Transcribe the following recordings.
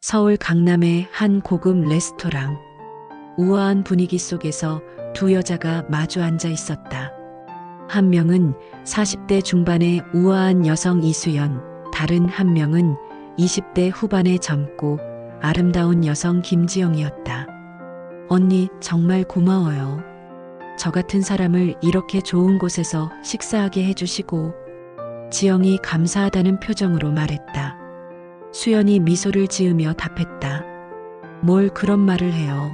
서울 강남의 한 고급 레스토랑. 우아한 분위기 속에서 두 여자가 마주 앉아 있었다. 한 명은 40대 중반의 우아한 여성 이수연, 다른 한 명은 20대 후반의 젊고 아름다운 여성 김지영이었다. 언니, 정말 고마워요. 저 같은 사람을 이렇게 좋은 곳에서 식사하게 해주시고. 지영이 감사하다는 표정으로 말했다. 수연이 미소를 지으며 답했다. 뭘 그런 말을 해요.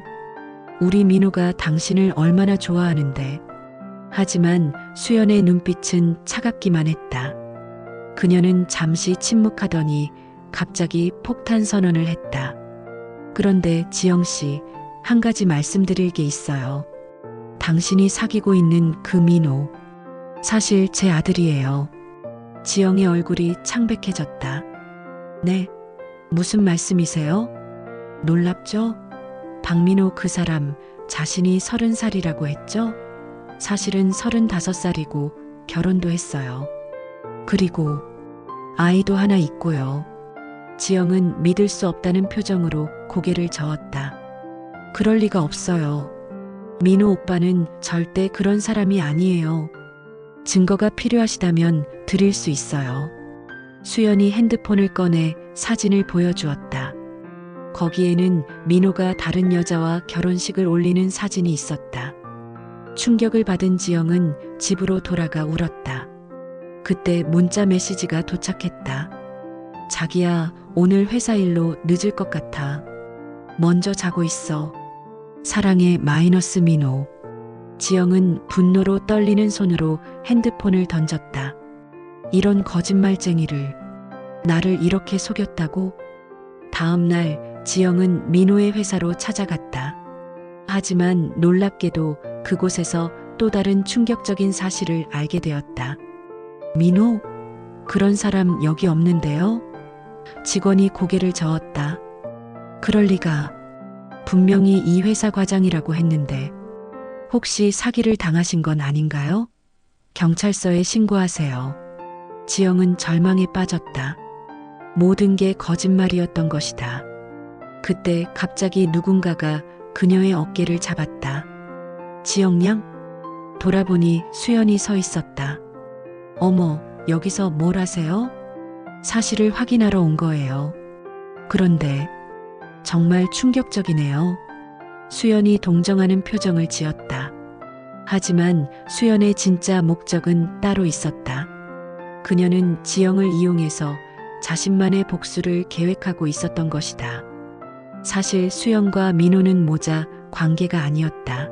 우리 민호가 당신을 얼마나 좋아하는데. 하지만 수연의 눈빛은 차갑기만 했다. 그녀는 잠시 침묵하더니 갑자기 폭탄 선언을 했다. 그런데 지영 씨, 한 가지 말씀드릴 게 있어요. 당신이 사귀고 있는 그 민호, 사실 제 아들이에요. 지영의 얼굴이 창백해졌다. 네? 무슨 말씀이세요? 놀랍죠? 박민호 그 사람, 자신이 30살이라고 했죠? 사실은 35살이고 결혼도 했어요. 그리고 아이도 하나 있고요. 지영은 믿을 수 없다는 표정으로 고개를 저었다. 그럴 리가 없어요. 민호 오빠는 절대 그런 사람이 아니에요. 증거가 필요하시다면 드릴 수 있어요. 수연이 핸드폰을 꺼내 사진을 보여주었다. 거기에는 민호가 다른 여자와 결혼식을 올리는 사진이 있었다. 충격을 받은 지영은 집으로 돌아가 울었다. 그때 문자 메시지가 도착했다. 자기야, 오늘 회사 일로 늦을 것 같아. 먼저 자고 있어. 사랑해, 마이너스 민호. 지영은 분노로 떨리는 손으로 핸드폰을 던졌다. 이런 거짓말쟁이를, 나를 이렇게 속였다고? 다음 날 지영은 민호의 회사로 찾아갔다. 하지만 놀랍게도 그곳에서 또 다른 충격적인 사실을 알게 되었다. 민호? 그런 사람 여기 없는데요? 직원이 고개를 저었다. 그럴 리가. 분명히 이 회사 과장이라고 했는데. 혹시 사기를 당하신 건 아닌가요? 경찰서에 신고하세요. 지영은 절망에 빠졌다. 모든 게 거짓말이었던 것이다. 그때 갑자기 누군가가 그녀의 어깨를 잡았다. 지영 양? 돌아보니 수연이 서 있었다. 어머, 여기서 뭘 하세요? 사실을 확인하러 온 거예요. 그런데 정말 충격적이네요. 수연이 동정하는 표정을 지었다. 하지만 수연의 진짜 목적은 따로 있었다. 그녀는 지영을 이용해서 자신만의 복수를 계획하고 있었던 것이다. 사실 수연과 민호는 모자 관계가 아니었다.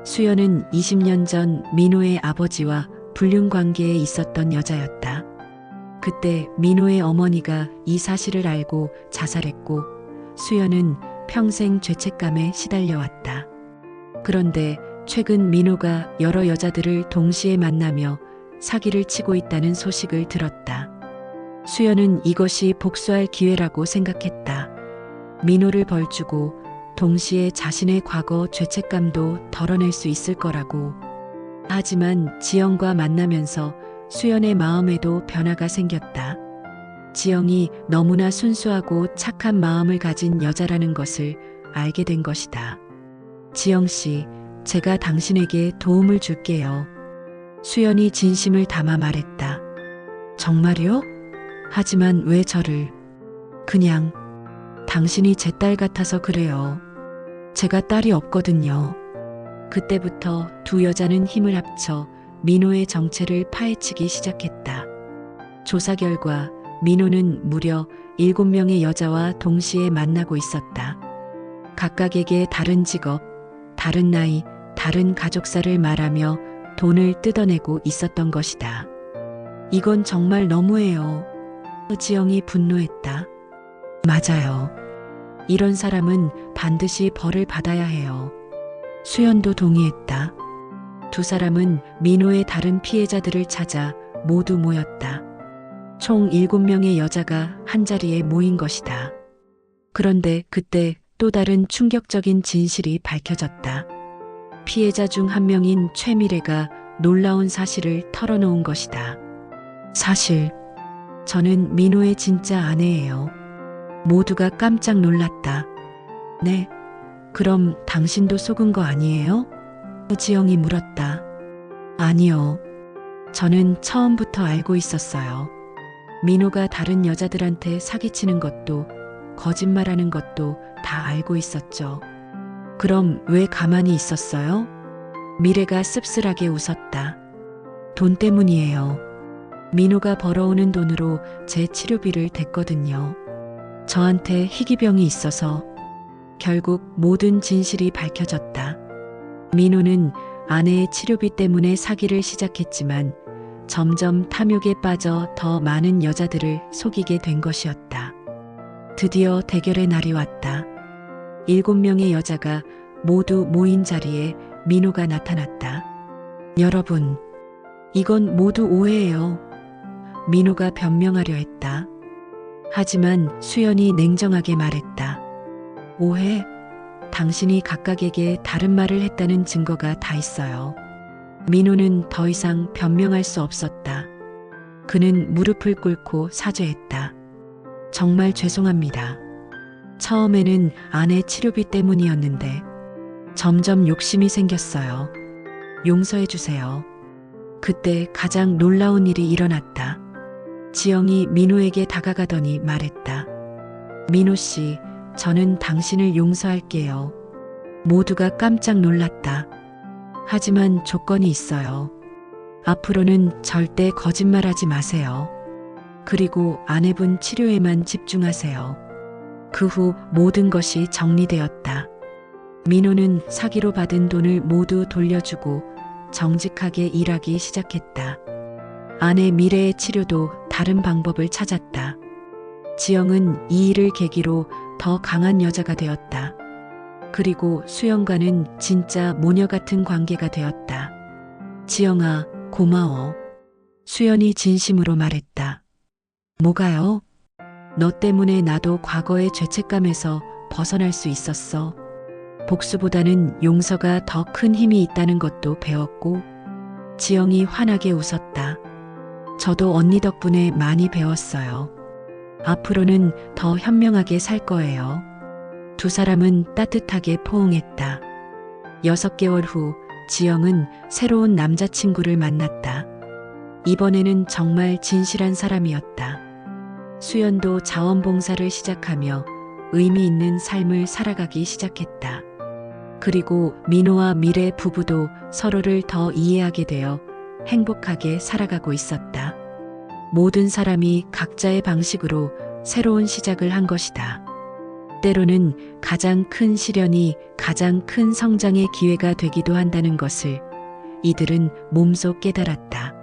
수연은 20년 전 민호의 아버지와 불륜 관계에 있었던 여자였다. 그때 민호의 어머니가 이 사실을 알고 자살했고 수연은 평생 죄책감에 시달려왔다. 그런데 최근 민호가 여러 여자들을 동시에 만나며 사기를 치고 있다는 소식을 들었다. 수연은 이것이 복수할 기회라고 생각했다. 민호를 벌주고 동시에 자신의 과거 죄책감도 덜어낼 수 있을 거라고. 하지만 지영과 만나면서 수연의 마음에도 변화가 생겼다. 지영이 너무나 순수하고 착한 마음을 가진 여자라는 것을 알게 된 것이다. 지영 씨, 제가 당신에게 도움을 줄게요. 수연이 진심을 담아 말했다. 정말요? 하지만 왜 저를? 그냥 당신이 제 딸 같아서 그래요. 제가 딸이 없거든요. 그때부터 두 여자는 힘을 합쳐 민호의 정체를 파헤치기 시작했다. 조사 결과 민호는 무려 7명의 여자와 동시에 만나고 있었다. 각각에게 다른 직업, 다른 나이, 다른 가족사를 말하며 돈을 뜯어내고 있었던 것이다. 이건 정말 너무해요. 지영이 분노했다. 맞아요. 이런 사람은 반드시 벌을 받아야 해요. 수연도 동의했다. 두 사람은 민호의 다른 피해자들을 찾아 모두 모였다. 총 7명의 여자가 한자리에 모인 것이다. 그런데 그때 또 다른 충격적인 진실이 밝혀졌다. 피해자 중 한 명인 최미래가 놀라운 사실을 털어놓은 것이다. 사실 저는 민호의 진짜 아내예요. 모두가 깜짝 놀랐다. 네, 그럼 당신도 속은 거 아니에요? 지영이 물었다. 아니요. 저는 처음부터 알고 있었어요. 민호가 다른 여자들한테 사기치는 것도 거짓말하는 것도 다 알고 있었죠. 그럼 왜 가만히 있었어요? 미래가 씁쓸하게 웃었다. 돈 때문이에요. 민호가 벌어오는 돈으로 제 치료비를 댔거든요. 저한테 희귀병이 있어서 결국 모든 진실이 밝혀졌다. 민호는 아내의 치료비 때문에 사기를 시작했지만 점점 탐욕에 빠져 더 많은 여자들을 속이게 된 것이었다. 드디어 대결의 날이 왔다. 7명의 여자가 모두 모인 자리에 민호가 나타났다. 여러분, 이건 모두 오해예요. 민호가 변명하려 했다. 하지만 수연이 냉정하게 말했다. 오해? 당신이 각각에게 다른 말을 했다는 증거가 다 있어요. 민호는 더 이상 변명할 수 없었다. 그는 무릎을 꿇고 사죄했다. 정말 죄송합니다. 처음에는 아내 치료비 때문이었는데 점점 욕심이 생겼어요. 용서해 주세요. 그때 가장 놀라운 일이 일어났다. 지영이 민호에게 다가가더니 말했다. 민호 씨, 저는 당신을 용서할게요. 모두가 깜짝 놀랐다. 하지만 조건이 있어요. 앞으로는 절대 거짓말하지 마세요. 그리고 아내분 치료에만 집중하세요. 그 후 모든 것이 정리되었다. 민호는 사기로 받은 돈을 모두 돌려주고 정직하게 일하기 시작했다. 아내 미래의 치료도 다른 방법을 찾았다. 지영은 이 일을 계기로 더 강한 여자가 되었다. 그리고 수영과는 진짜 모녀 같은 관계가 되었다. 지영아, 고마워. 수연이 진심으로 말했다. 뭐가요? 너 때문에 나도 과거의 죄책감에서 벗어날 수 있었어. 복수보다는 용서가 더 큰 힘이 있다는 것도 배웠고. 지영이 환하게 웃었다. 저도 언니 덕분에 많이 배웠어요. 앞으로는 더 현명하게 살 거예요. 두 사람은 따뜻하게 포옹했다. 6개월 후 지영은 새로운 남자친구를 만났다. 이번에는 정말 진실한 사람이었다. 수연도 자원봉사를 시작하며 의미 있는 삶을 살아가기 시작했다. 그리고 민호와 미래 부부도 서로를 더 이해하게 되어 행복하게 살아가고 있었다. 모든 사람이 각자의 방식으로 새로운 시작을 한 것이다. 때로는 가장 큰 시련이 가장 큰 성장의 기회가 되기도 한다는 것을 이들은 몸소 깨달았다.